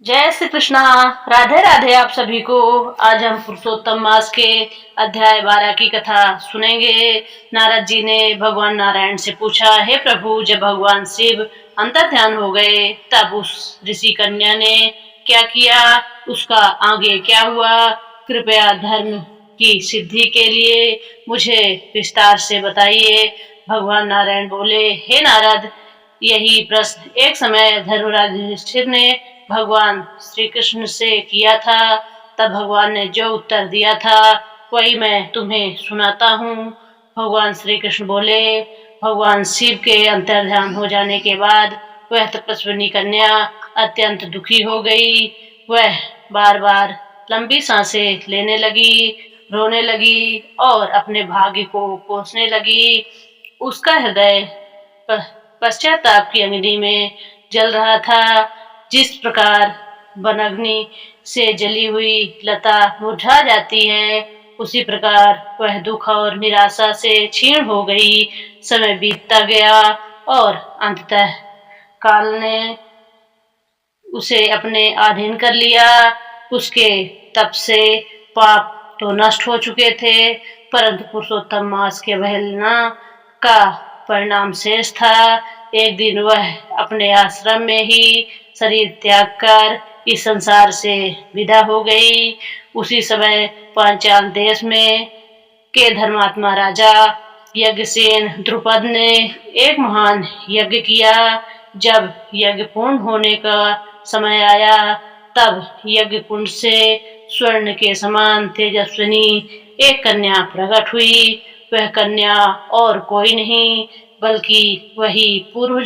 जय श्री कृष्णा। राधे राधे आप सभी को। आज हम पुरुषोत्तम मास के अध्याय 12 की कथा सुनेंगे। नारद जी ने भगवान नारायण से पूछा, हे प्रभु, जब भगवान शिव अंतर्ध्यान हो गए तब उस ऋषि कन्या ने क्या किया, उसका आगे क्या हुआ? कृपया धर्म की सिद्धि के लिए मुझे विस्तार से बताइए। भगवान नारायण बोले, हे नारद, यही प्रश्न एक समय धर्मराज युधिष्ठिर ने भगवान श्री कृष्ण से किया था। तब भगवान ने जो उत्तर दिया था वही मैं तुम्हें सुनाता हूँ। भगवान श्री कृष्ण बोले, भगवान शिव के अंतर्ध्यान हो जाने के बाद वह तपस्विनी कन्या अत्यंत दुखी हो गई। वह बार बार लंबी सांसें लेने लगी, रोने लगी और अपने भाग्य को कोसने लगी। उसका हृदय पश्चाताप की अग्नि में जल रहा था। जिस प्रकार वनाग्नि से जली हुई लता मुरझा जाती है, उसी प्रकार वह दुख और निराशा से क्षीण हो गई। समय बीतता गया और अंततः काल ने उसे अपने अधीन कर लिया। उसके तप से पाप तो नष्ट हो चुके थे, परंतु पुरुषोत्तम मास के अवहेलना का परिणाम शेष था। एक दिन वह अपने आश्रम में ही शरीर त्याग कर इस संसार से विदा हो गई। उसी समय पांचाल देश में के धर्मात्मा राजा यज्ञसेन द्रुपद ने एक महान यज्ञ किया। जब यज्ञ पूर्ण होने का समय आया तब यज्ञ कुंड से स्वर्ण के समान तेजस्विनी एक कन्या प्रकट हुई। वह कन्या और कोई नहीं बल्कि वही पूर्व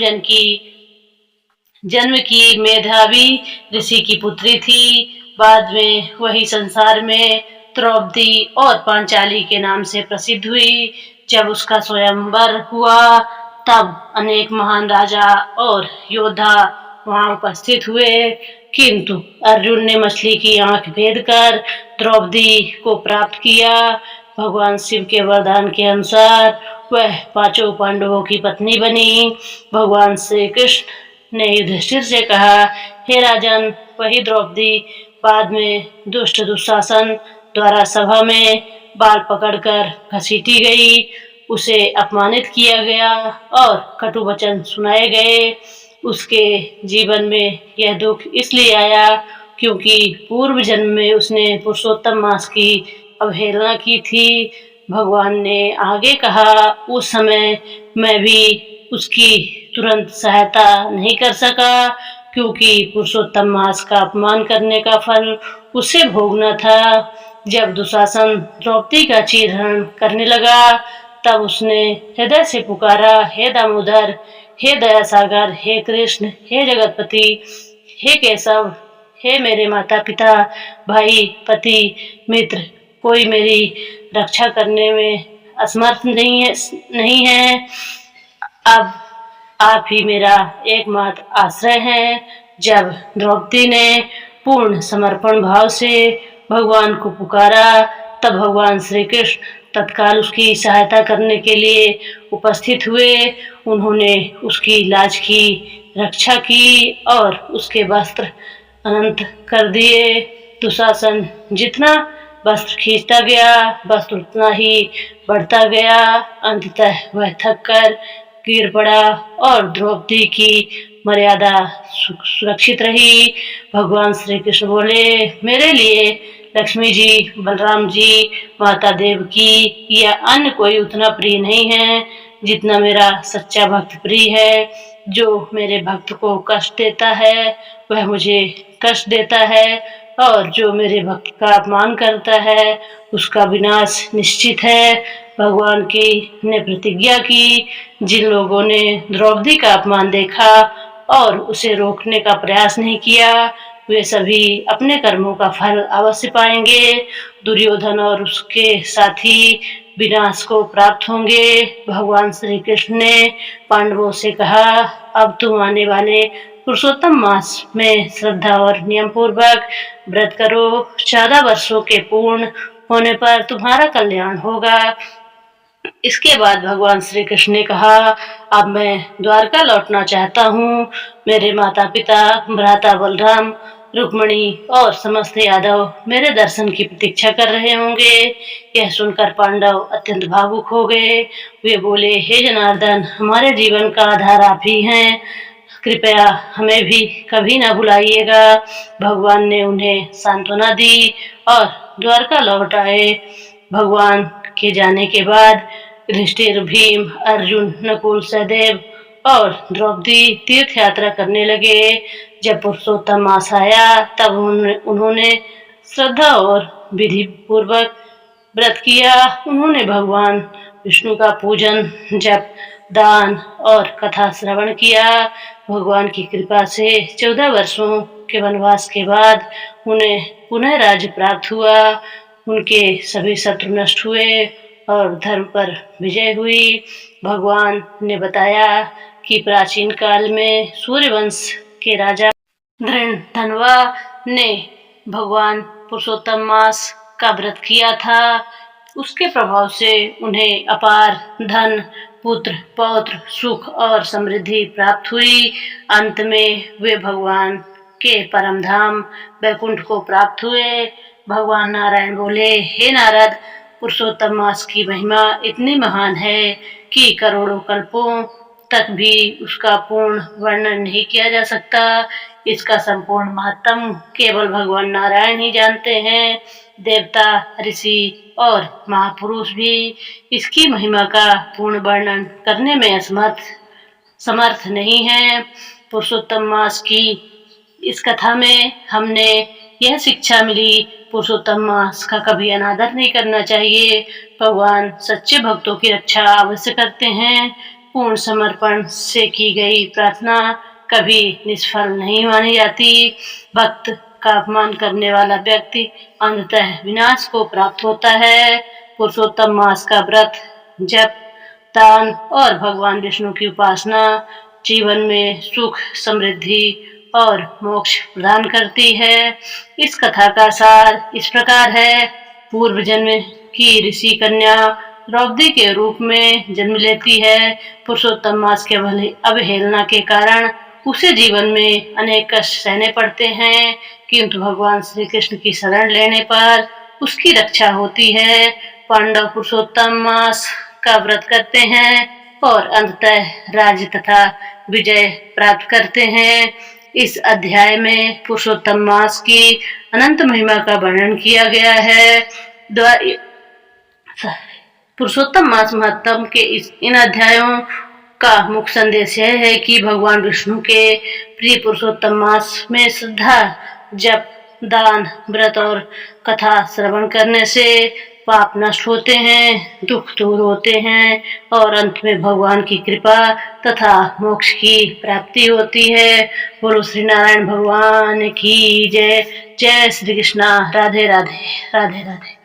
जन्म की मेधावी ऋषि की पुत्री थी। बाद में वही संसार में द्रौपदी और पांचाली के नाम से प्रसिद्ध हुई। जब उसका स्वयंवर हुआ तब अनेक महान राजा और योद्धा वहां उपस्थित हुए, किंतु अर्जुन ने मछली की आंख भेद कर द्रौपदी को प्राप्त किया। भगवान शिव के वरदान के अनुसार वह पांचों पांडवों की पत्नी बनी। भगवान श्री कृष्ण ने युधिष्ठिर से कहा, हे राजन, वही द्रौपदी बाद में दुष्ट दुशासन द्वारा सभा में बाल पकड़कर घसीटी गई। उसे अपमानित किया गया और कटु वचन सुनाए गए। उसके जीवन में यह दुख इसलिए आया क्योंकि पूर्व जन्म में उसने पुरुषोत्तम मास की अवहेलना की थी। भगवान ने आगे कहा, उस समय मैं भी उसकी तुरंत सहायता नहीं कर सका क्योंकि पुरुषोत्तम मास का अपमान करने का फल उसे भोगना था। जब दुशासन द्रौपदी का चीरहरण करने लगा तब उसने हृदय से पुकारा, हे दामोदर, हे दया सागर, हे कृष्ण, हे जगतपति, हे केशव, हे मेरे माता पिता, भाई, पति, मित्र, कोई मेरी रक्षा करने में असमर्थ नहीं है। अब आप ही मेरा एकमात्र आश्रय हैं। जब द्रौपदी ने पूर्ण समर्पण भाव से भगवान को पुकारा तब भगवान श्री कृष्ण तत्काल उसकी सहायता करने के लिए उपस्थित हुए। उन्होंने उसकी लाज की रक्षा की और उसके वस्त्र अनंत कर दिए। दुशासन जितना वस्त्र खींचता गया वस्त्र उतना ही बढ़ता गया। अंततः वह थक कर गिर पड़ा और द्रौपदी की मर्यादा सुरक्षित रही। भगवान श्री कृष्ण बोले, मेरे लिए लक्ष्मी जी, बलराम जी, माता देवकी या अन्य कोई उतना प्रिय नहीं है जितना मेरा सच्चा भक्त प्रिय है। जो मेरे भक्त को कष्ट देता है वह मुझे कष्ट देता है और जो मेरे भक्त का अपमान करता है उसका विनाश निश्चित है। भगवान की ने प्रतिज्ञा की, जिन लोगों ने द्रौपदी का अपमान देखा और उसे रोकने का प्रयास नहीं किया वे सभी अपने कर्मों का फल अवश्य पाएंगे। दुर्योधन और उसके साथी विनाश को प्राप्त होंगे। भगवान श्री कृष्ण ने पांडवों से कहा, अब तुम आने वाले पुरुषोत्तम मास में श्रद्धा और नियम पूर्वक व्रत करो। 14 वर्षों के पूर्ण होने पर तुम्हारा कल्याण होगा। इसके बाद भगवान श्री कृष्ण ने कहा, अब मैं द्वारका लौटना चाहता हूँ। मेरे माता पिता, भ्राता बलराम रुक्मणी और समस्त यादव मेरे दर्शन की प्रतीक्षा कर रहे होंगे। यह सुनकर पांडव अत्यंत भावुक हो गए। वे बोले, हे जनार्दन, हमारे जीवन का आधार आप ही हैं, कृपया हमें भी कभी न भुलाइएगा। भगवान ने उन्हें सांत्वना दी और द्वारका लौट आए। भगवान के जाने के बाद युधिष्ठिर, भीम, अर्जुन, नकुल, सहदेव और द्रौपदी तीर्थ यात्रा करने लगे। जब पुरुषोत्तम मास आया तब उन्होंने श्रद्धा और विधि पूर्वक व्रत किया। उन्होंने भगवान विष्णु का पूजन, जप, दान और कथा श्रवण किया। भगवान की कृपा से 14 वर्षों के वनवास के बाद उन्हें पुनः राज्य प्राप्त हुआ। उनके सभी शत्रु नष्ट हुए और धर्म पर विजय हुई। भगवान ने बताया कि प्राचीन काल में सूर्यवंश के राजा धनवा ने भगवान पुरुषोत्तम मास का व्रत किया था। उसके प्रभाव से उन्हें अपार धन, पुत्र, पौत्र, सुख और समृद्धि प्राप्त हुई। अंत में वे भगवान के परम धाम वैकुंठ को प्राप्त हुए। भगवान नारायण बोले, हे नारद, पुरुषोत्तम मास की महिमा इतनी महान है कि करोड़ों कल्पों तक भी उसका पूर्ण वर्णन नहीं किया जा सकता। इसका संपूर्ण महत्व केवल भगवान नारायण ही जानते हैं। देवता, ऋषि और महापुरुष भी इसकी महिमा का पूर्ण वर्णन करने में समर्थ नहीं है। पुरुषोत्तम मास की इस कथा में हमने यह शिक्षा मिली, पुरुषोत्तम मास का कभी अनादर नहीं करना चाहिए। भगवान सच्चे भक्तों की रक्षा अवश्य करते हैं। पूर्ण समर्पण से की गई प्रार्थना कभी निष्फल नहीं मानी जाती। भक्त का अपमान करने वाला व्यक्ति अंततः विनाश को प्राप्त होता है। पुरुषोत्तम मास का व्रत, जप, दान और भगवान विष्णु की उपासना जीवन में सुख, समृद्धि और मोक्ष प्रदान करती है। इस कथा का सार इस प्रकार है। पूर्व जन्म की ऋषि कन्या द्रौपदी के रूप में जन्म लेती है। पुरुषोत्तम मास के अवहेलना के कारण उसे जीवन में अनेक कष्ट सहने पड़ते हैं, किंतु भगवान श्री कृष्ण की शरण लेने पर उसकी रक्षा होती है। पांडव पुरुषोत्तम मास का व्रत करते हैं और अंततः राज्य तथा विजय प्राप्त करते हैं। इस अध्याय में पुरुषोत्तम मास की अनंत महिमा का वर्णन किया गया है। पुरुषोत्तम मास महत्व के इन अध्यायों का मुख्य संदेश यह है कि भगवान विष्णु के प्रिय पुरुषोत्तम मास में श्रद्धा, जप, दान, व्रत और कथा श्रवण करने से पाप नष्ट होते हैं, दुख दूर होते हैं और अंत में भगवान की कृपा तथा मोक्ष की प्राप्ति होती है। बोलो श्री नारायण भगवान की जय। जय श्री कृष्णा। राधे राधे। राधे राधे।